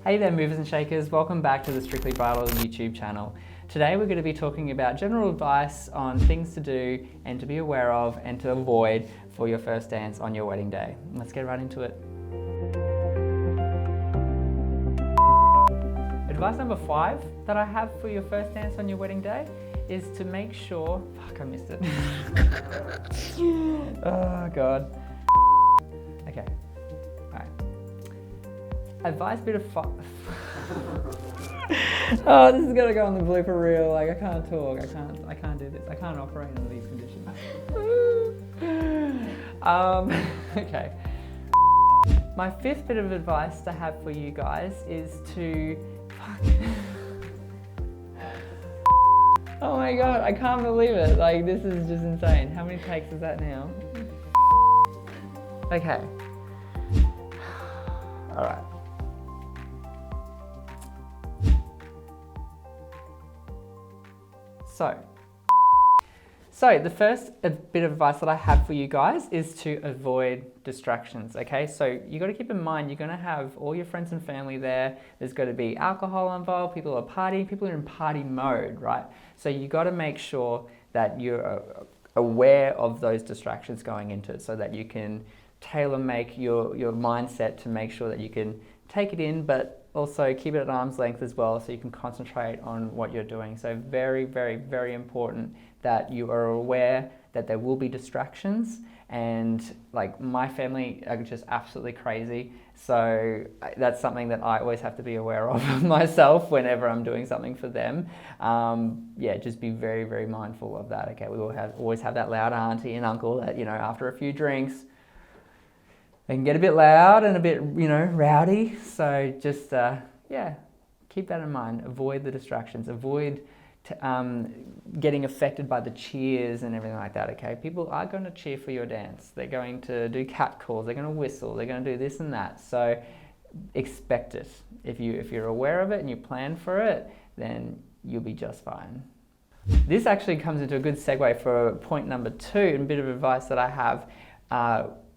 Hey there movers and shakers, welcome back to the Strictly Bridal YouTube channel. Today we're going to be talking about general advice on things to do and to be aware of and to avoid for your first dance on your wedding day. Let's get right into it. Advice number 5 that I have for your first dance on your wedding day is to make sure, fuck, I missed it. Oh God. Okay, all right. Advice bit of oh, this is gonna go on the blooper reel. Like I can't talk. I can't do this. I can't operate under these conditions. Okay. My 5th bit of advice to have for you guys is to oh my God, I can't believe it. Like this is just insane. How many takes is that now? Okay. All right. So the first bit of advice that I have for you guys is to avoid distractions, okay? So you got to keep in mind, you're going to have all your friends and family there. There's going to be alcohol involved, people are partying, people are in party mode, right? So you got to make sure that you're aware of those distractions going into it so that you can tailor make your mindset to make sure that you can take it in, but also keep it at arm's length as well so you can concentrate on what you're doing. So very, very, very important that you are aware that there will be distractions, and like my family are just absolutely crazy. So that's something that I always have to be aware of myself whenever I'm doing something for them. Yeah, just be very, very mindful of that. Okay, we will always have that loud auntie and uncle that, you know, after a few drinks, they can get a bit loud and a bit, you know, rowdy. So just, yeah, keep that in mind. Avoid the distractions. Avoid getting affected by the cheers and everything like that, okay? People are going to cheer for your dance. They're going to do cat calls. They're going to whistle. They're going to do this and that. So expect it. If you're aware of it and you plan for it, then you'll be just fine. This actually comes into a good segue for point number 2, and a bit of advice that I have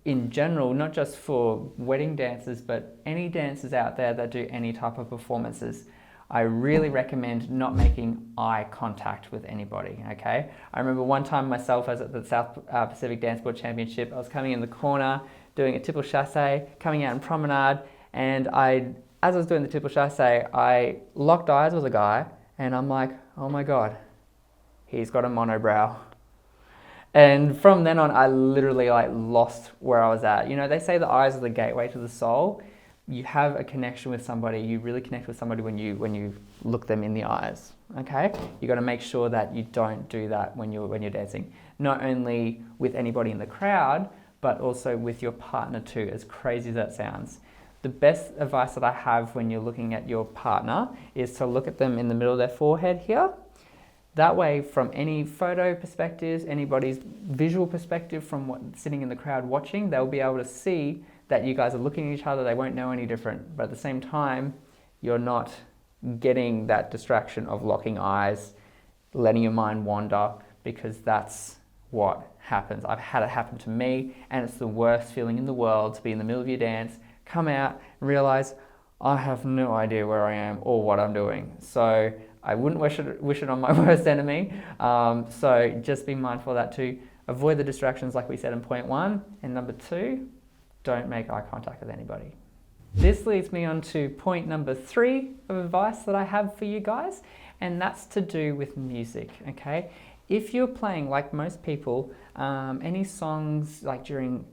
in general, not just for wedding dances, but any dancers out there that do any type of performances. I really recommend not making eye contact with anybody, okay? I remember one time myself, I was at the South Pacific Dance Board Championship. I was coming in the corner, doing a triple chasse, coming out in promenade, and as I was doing the triple chasse, I locked eyes with a guy, and I'm like, oh my God, he's got a monobrow. And from then on, I literally like lost where I was at. You know, they say the eyes are the gateway to the soul. You have a connection with somebody, you really connect with somebody when you look them in the eyes, okay? You got to make sure that you don't do that when you're dancing. Not only with anybody in the crowd, but also with your partner too, as crazy as that sounds. The best advice that I have when you're looking at your partner is to look at them in the middle of their forehead here. That way, from any photo perspectives, anybody's visual perspective from sitting in the crowd watching, they'll be able to see that you guys are looking at each other. They won't know any different. But at the same time, you're not getting that distraction of locking eyes, letting your mind wander, because that's what happens. I've had it happen to me, and it's the worst feeling in the world to be in the middle of your dance, come out and realize I have no idea where I am or what I'm doing. So I wouldn't wish it on my worst enemy. So just be mindful of that too. Avoid the distractions like we said in point 1. And number 2, don't make eye contact with anybody. This leads me on to point number 3 of advice that I have for you guys, and that's to do with music, okay? If you're playing, like most people, any songs like during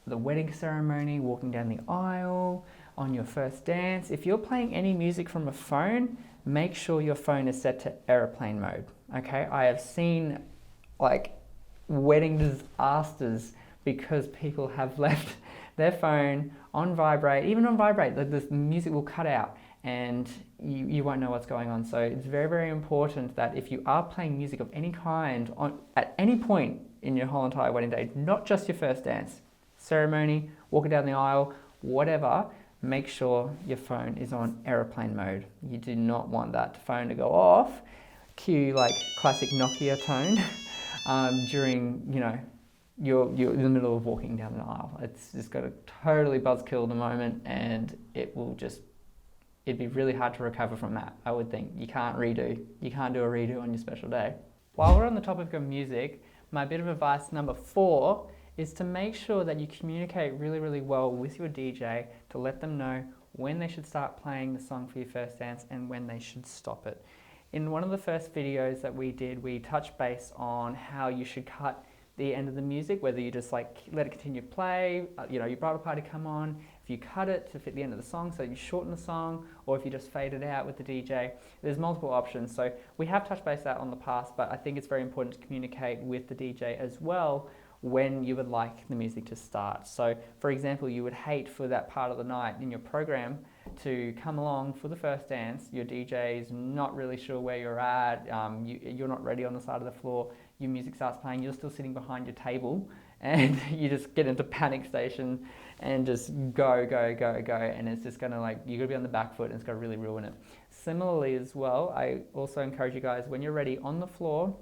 the wedding ceremony, walking down the aisle, on your first dance, if you're playing any music from a phone, make sure your phone is set to airplane mode, okay? I have seen like wedding disasters because people have left their phone on vibrate, even on vibrate, the music will cut out and you won't know what's going on. So it's very, very important that if you are playing music of any kind at any point in your whole entire wedding day, not just your first dance, ceremony, walking down the aisle, whatever, make sure your phone is on airplane mode. You do not want that phone to go off, cue like classic Nokia tone during, you know, you're in the middle of walking down the aisle. It's just got to totally buzzkill the moment, and it will just it'd be really hard to recover from that, I would think. You can't do a redo on your special day. While we're on the topic of music, my bit of advice number 4 is to make sure that you communicate really, really well with your DJ to let them know when they should start playing the song for your first dance and when they should stop it. In one of the first videos that we did, we touched base on how you should cut the end of the music, whether you just like let it continue to play, your bridal party come on, if you cut it to fit the end of the song, so you shorten the song, or if you just fade it out with the DJ. There's multiple options. So we have touched base that on the past, but I think it's very important to communicate with the DJ as well when you would like the music to start. So for example, you would hate for that part of the night in your program to come along for the first dance, your DJ's not really sure where you're at, you're not ready on the side of the floor, your music starts playing, you're still sitting behind your table, and you just get into panic station and just go, and it's just gonna you're gonna be on the back foot and it's gonna really ruin it. Similarly as well, I also encourage you guys, when you're ready on the floor,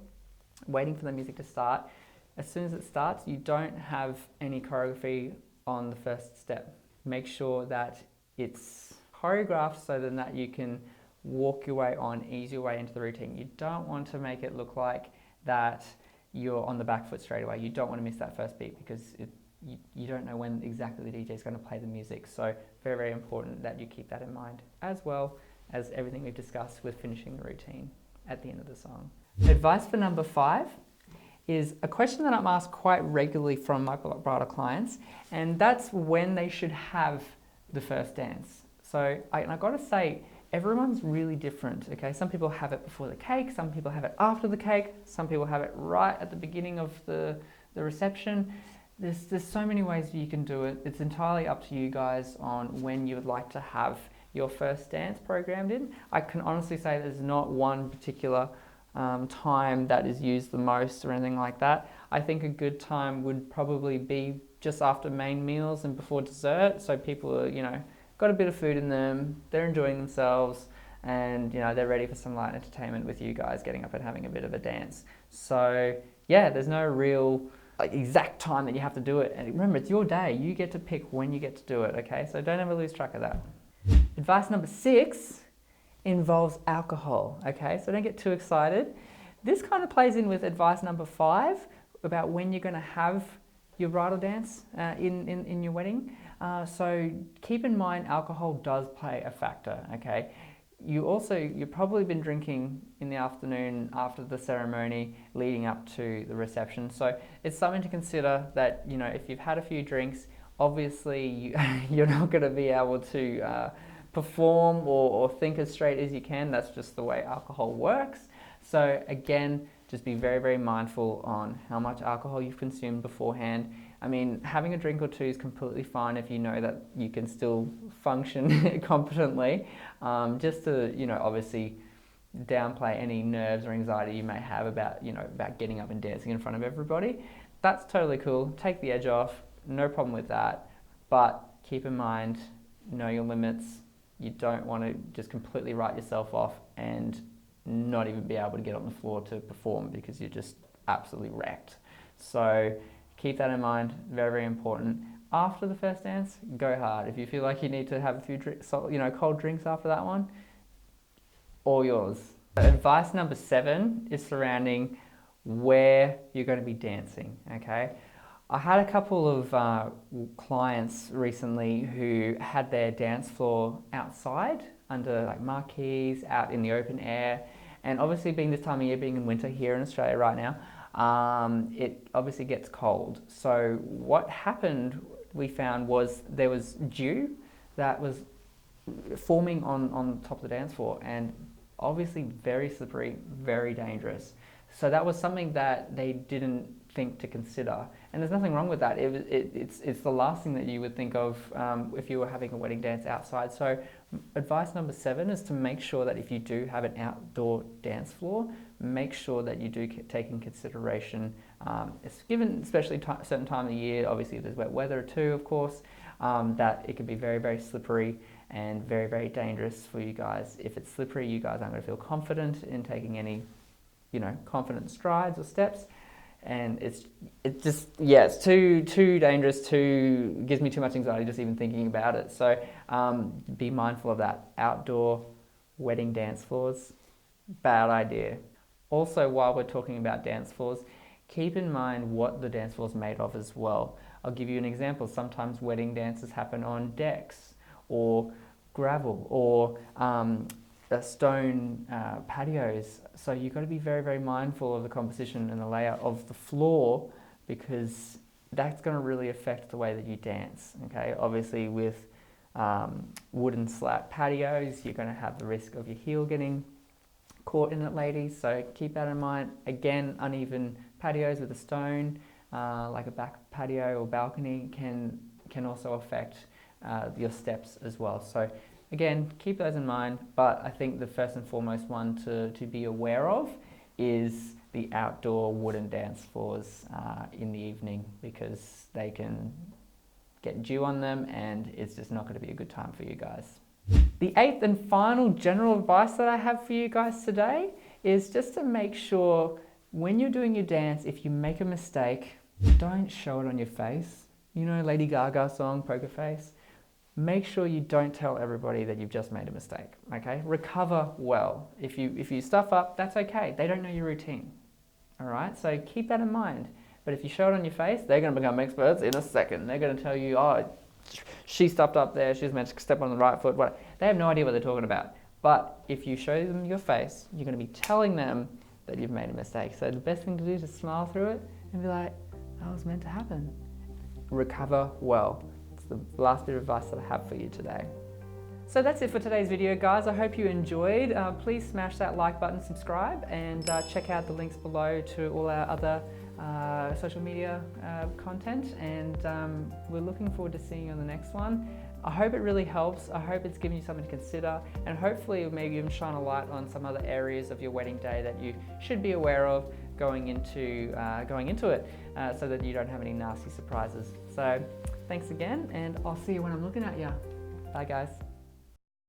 waiting for the music to start, as soon as it starts, you don't have any choreography on the first step. Make sure that it's choreographed so that you can walk your way on, ease your way into the routine. You don't want to make it look like that you're on the back foot straight away. You don't want to miss that first beat because you don't know when exactly the DJ is going to play the music. So very, very important that you keep that in mind, as well as everything we've discussed with finishing the routine at the end of the song. Advice for number 5 is a question that I'm asked quite regularly from my bridal clients, and that's when they should have the first dance. So I've got to say, everyone's really different, okay? Some people have it before the cake, some people have it after the cake, some people have it right at the beginning of the reception. There's so many ways you can do it. It's entirely up to you guys on when you would like to have your first dance programmed in. I can honestly say there's not one particular time that is used the most or anything like that. I think a good time would probably be just after main meals and before dessert, so people are, got a bit of food in them, they're enjoying themselves, and they're ready for some light entertainment with you guys getting up and having a bit of a dance. So yeah, there's no real exact time that you have to do it, and remember, it's your day. You get to pick when you get to do it, okay? So don't ever lose track of that. Advice number 6 involves alcohol, okay? So don't get too excited. This kind of plays in with advice number 5 about when you're going to have your bridal dance in your wedding. So keep in mind, alcohol does play a factor, okay? You've probably been drinking in the afternoon after the ceremony leading up to the reception. So it's something to consider that, if you've had a few drinks, obviously you're not going to be able to perform or think as straight as you can. That's just the way alcohol works. So again, just be very, very mindful on how much alcohol you've consumed beforehand. I mean, having a drink or two is completely fine if you know that you can still function competently. Just to, obviously downplay any nerves or anxiety you may have about getting up and dancing in front of everybody. That's totally cool. Take the edge off. No problem with that. But keep in mind, know your limits. You don't want to just completely write yourself off and not even be able to get on the floor to perform because you're just absolutely wrecked. So keep that in mind, very, very important. After the first dance, go hard. If you feel like you need to have a few cold drinks after that one, all yours. Advice number 7 is surrounding where you're going to be dancing, okay? I had a couple of clients recently who had their dance floor outside under marquees, out in the open air, and obviously being this time of year, being in winter here in Australia right now, it obviously gets cold. So what happened, we found, was there was dew that was forming on top of the dance floor, and obviously very slippery, very dangerous. So that was something that they didn't think to consider, and there's nothing wrong with that. It's the last thing that you would think of if you were having a wedding dance outside. So advice number 7 is to make sure that if you do have an outdoor dance floor, make sure that you do take in consideration, it's given especially certain time of the year, obviously there's wet weather too, of course, that it can be very, very slippery and very, very dangerous for you guys. If it's slippery, you guys aren't going to feel confident in taking any confident strides or steps. And it's it's too dangerous, gives me too much anxiety just even thinking about it. So be mindful of that. Outdoor wedding dance floors, bad idea. Also, while we're talking about dance floors, keep in mind what the dance floor is made of as well. I'll give you an example. Sometimes wedding dances happen on decks or gravel or stone patios. So you've got to be very, very mindful of the composition and the layout of the floor, because that's going to really affect the way that you dance. Okay, obviously with wooden slat patios, you're going to have the risk of your heel getting caught in it, ladies. So keep that in mind. Again, uneven patios with a stone, like a back patio or balcony, can also affect your steps as well. So again, keep those in mind, but I think the first and foremost one to be aware of is the outdoor wooden dance floors in the evening, because they can get dew on them and it's just not going to be a good time for you guys. The eighth and final general advice that I have for you guys today is just to make sure when you're doing your dance, if you make a mistake, don't show it on your face. You know Lady Gaga song, Poker Face? Make sure you don't tell everybody that you've just made a mistake, okay? Recover well. If you stuff up, that's okay. They don't know your routine, all right? So keep that in mind. But if you show it on your face, they're gonna become experts in a second. They're gonna tell you, oh, she stuffed up there, she's meant to step on the right foot. What? They have no idea what they're talking about. But if you show them your face, you're gonna be telling them that you've made a mistake. So the best thing to do is just smile through it and be like, that was meant to happen. Recover well. The last bit of advice that I have for you today. So that's it for today's video, guys. I hope you enjoyed. Please smash that like button, subscribe, and check out the links below to all our other social media content. And we're looking forward to seeing you on the next one. I hope it really helps. I hope it's given you something to consider, and hopefully it maybe even shine a light on some other areas of your wedding day that you should be aware of going into it, so that you don't have any nasty surprises. So thanks again, and I'll see you when I'm looking at you. Bye, guys.